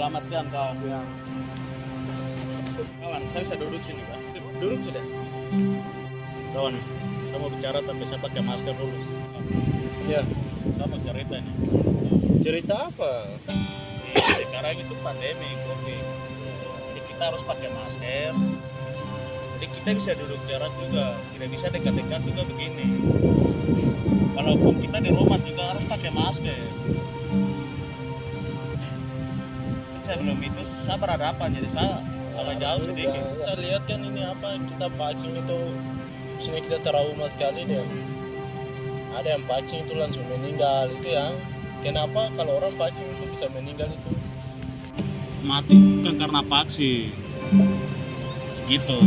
Selamat siang kawan. Ya, Kawan, saya bisa duduk sini Pak. duduk sudah. Kawan, saya mau bicara tapi saya pakai masker dulu. Ya, Saya mau cerita nih. cerita apa? Sekarang itu pandemi COVID. Jadi kita harus pakai masker. Jadi kita bisa duduk jarak juga, tidak bisa dekat-dekat juga begini. Walaupun kita di rumah juga harus pakai masker. Sebelum itu saya berhadapan, jadi saya agak jauh sedikit. Saya lihat kan ini apa kita vaksin itu, sebenarnya kita trauma sekali deh. Ada yang vaksin itu langsung meninggal itu yang kenapa kalau orang vaksin itu bisa meninggal itu? Mati bukan karena vaksin gitu.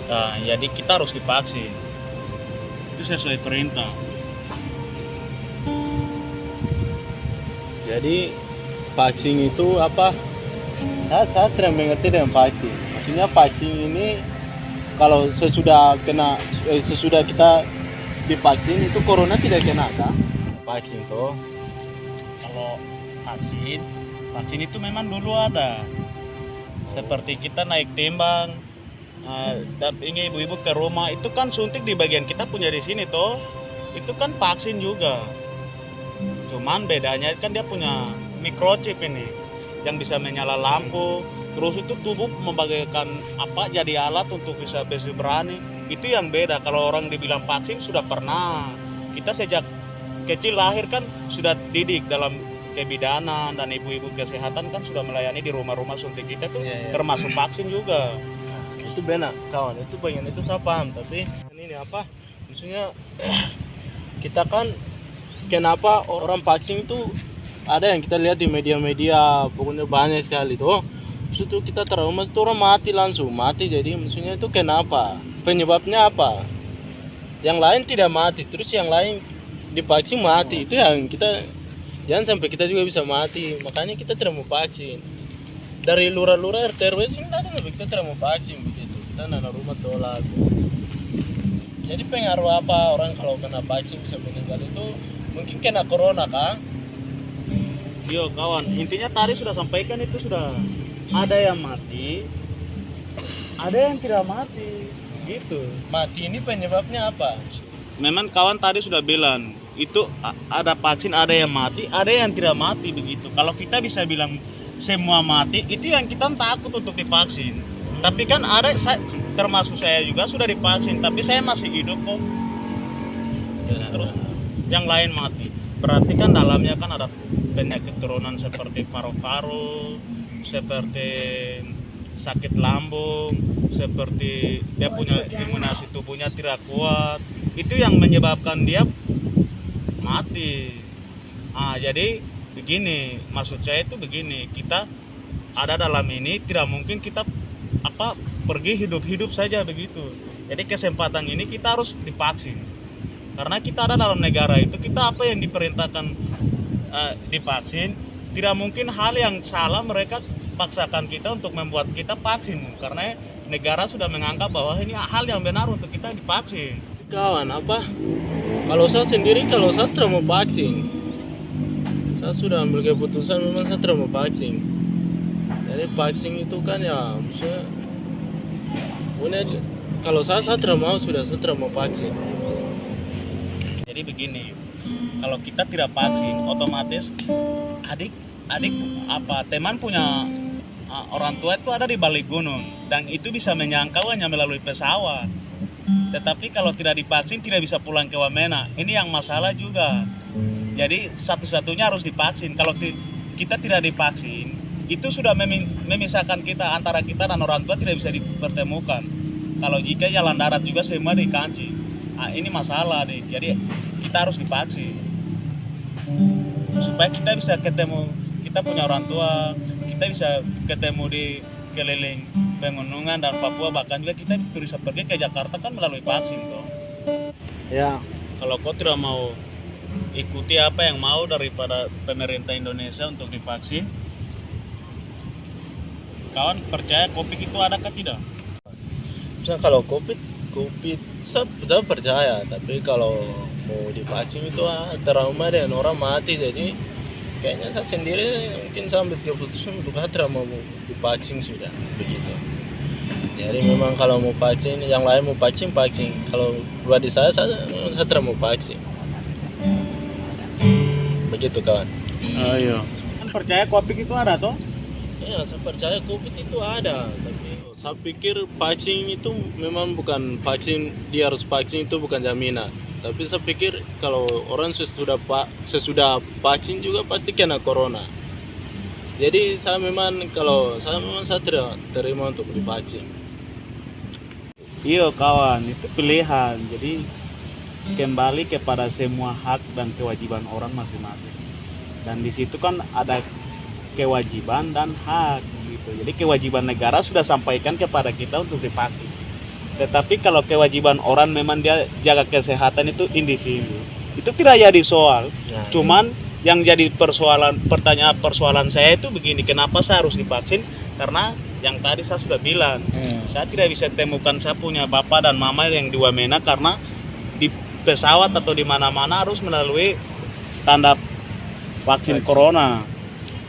Nah, jadi kita harus divaksin, itu sesuai perintah. Jadi vaksin itu apa? Saya tidak mengerti dengan vaksin. Maksudnya vaksin ini kalau sesudah kita divaksin itu corona tidak kena kan? Vaksin tuh. Kalau vaksin itu memang dulu ada. Seperti kita naik timbang, dan ini ibu-ibu ke rumah itu kan suntik di bagian kita punya di sini toh. Itu kan vaksin juga. Cuman bedanya kan dia punya microchip ini yang bisa menyala lampu. Terus itu tubuh membagaikan apa jadi alat untuk bisa berani. Itu yang beda. Kalau orang dibilang vaksin sudah pernah. Kita sejak kecil lahir kan sudah didik dalam kebidanan dan ibu-ibu kesehatan kan sudah melayani di rumah-rumah suntik kita tuh Iya. termasuk vaksin juga. Itu benar kawan, itu bagian itu saya paham, tapi ini apa maksudnya kita kan kenapa orang vaksin itu ada yang kita lihat di media-media pokoknya banyak sekali tuh. Terus itu kita trauma itu orang mati langsung mati, jadi maksudnya itu kenapa, penyebabnya apa? Yang lain tidak mati terus yang lain divaksin mati, itu yang kita jangan sampai kita juga bisa mati, makanya kita tidak mau vaksin. Dari lurah-lurah RT RW sih tidak ada, kita tidak mau vaksin begitu, kita anak rumah tolak. Jadi pengaruh apa orang kalau kena vaksin bisa meninggal itu? Mungkin kena corona kan? Yo kawan, intinya tadi sudah sampaikan itu sudah ada yang mati, ada yang tidak mati, gitu. Mati ini penyebabnya apa? Memang kawan tadi sudah bilang itu ada vaksin, ada yang mati, ada yang tidak mati begitu. Kalau kita bisa bilang semua mati, itu yang kita takut untuk divaksin. Tapi kan ada, termasuk saya juga sudah divaksin, tapi saya masih hidup kok. Terus yang lain mati. Berarti kan dalamnya kan ada penyakit turunan seperti paru-paru, seperti sakit lambung, seperti dia punya imunitas tubuhnya tidak kuat. Itu yang menyebabkan dia mati. Jadi begini, maksud saya itu begini, kita ada dalam ini tidak mungkin kita pergi hidup-hidup saja begitu. Jadi kesempatan ini kita harus divaksin. Karena kita ada dalam negara itu, kita apa yang diperintahkan divaksin, tidak mungkin hal yang salah mereka paksakan kita untuk membuat kita vaksin. Karena negara sudah menganggap bahwa ini hal yang benar untuk kita divaksin. Kawan apa? Kalau saya sendiri kalau saya tidak mau vaksin, saya sudah ambil keputusan memang saya tidak mau vaksin. Jadi vaksin itu kan ya maksudnya kalau saya tidak mau, saya tidak mau vaksin. Jadi begini, kalau kita tidak vaksin, otomatis adik teman punya orang tua itu ada di balik gunung dan itu bisa menyangkau hanya melalui pesawat. Tetapi kalau tidak divaksin tidak bisa pulang ke Wamena. Ini yang masalah juga. Jadi satu-satunya harus divaksin. Kalau kita tidak divaksin, itu sudah memisahkan kita, antara kita dan orang tua tidak bisa dipertemukan. Kalau jika jalan darat juga semua dikunci. Ini masalah deh. Jadi kita harus divaksin supaya kita bisa ketemu, kita punya orang tua, kita bisa ketemu di keliling pegunungan dan Papua, bahkan juga kita bisa pergi ke Jakarta kan melalui vaksin toh. Ya, Kalau kau tidak mau ikuti apa yang mau daripada pemerintah Indonesia untuk divaksin, kawan percaya COVID itu ada kah tidak? misalnya kalau COVID saya percaya, tapi kalau mau divaksin itu trauma dan orang mati, jadi kayaknya saya sendiri mungkin saya ambil keputusan untuk hatra mau divaksin sudah begitu. Jadi memang kalau mau vaksin, yang lain mau vaksin, kalau pribadi saya memang hatra mau vaksin. Begitu kawan. Ayo. Kan percaya Covid itu ada toh? Ya, saya percaya COVID itu ada, tapi saya pikir vaksin itu memang bukan vaksin, dia harus vaksin itu bukan jaminan. Tapi saya pikir kalau orang sesudah vaksin juga pasti kena corona. Jadi saya memang saya tidak terima untuk divaksin. Iya kawan, itu pilihan. Jadi kembali kepada semua hak dan kewajiban orang masing-masing. Dan di situ kan ada kewajiban dan hak gitu. Jadi kewajiban negara sudah sampaikan kepada kita untuk divaksin. Tetapi kalau kewajiban orang memang dia jaga kesehatan itu individu. Itu tidak jadi soal. Nah, Cuman yang jadi persoalan saya itu begini, kenapa saya harus divaksin? Karena yang tadi saya sudah bilang, saya tidak bisa temukan saya punya bapak dan mama yang di Wamena karena di pesawat atau di mana-mana harus melalui tanda vaksin corona.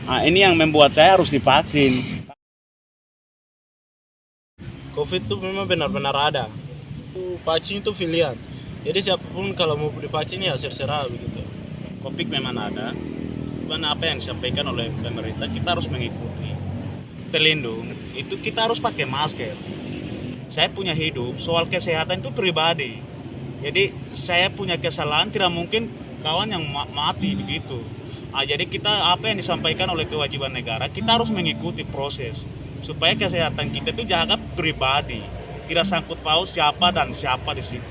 Nah, ini yang membuat saya harus divaksin. COVID itu memang benar-benar ada. Vaksin itu pilihan. Jadi siapapun kalau mau divaksin ya terserah begitu. Covid memang ada. Cuman apa yang disampaikan oleh pemerintah kita harus mengikuti. Pelindung itu kita harus pakai masker. Saya punya hidup, soal kesehatan itu pribadi. Jadi saya punya kesalahan, tidak mungkin kawan yang mati begitu. Nah, jadi kita apa yang disampaikan oleh kewajiban negara, kita harus mengikuti proses supaya kesehatan kita itu jaga pribadi, tidak sangkut paut siapa dan siapa di situ.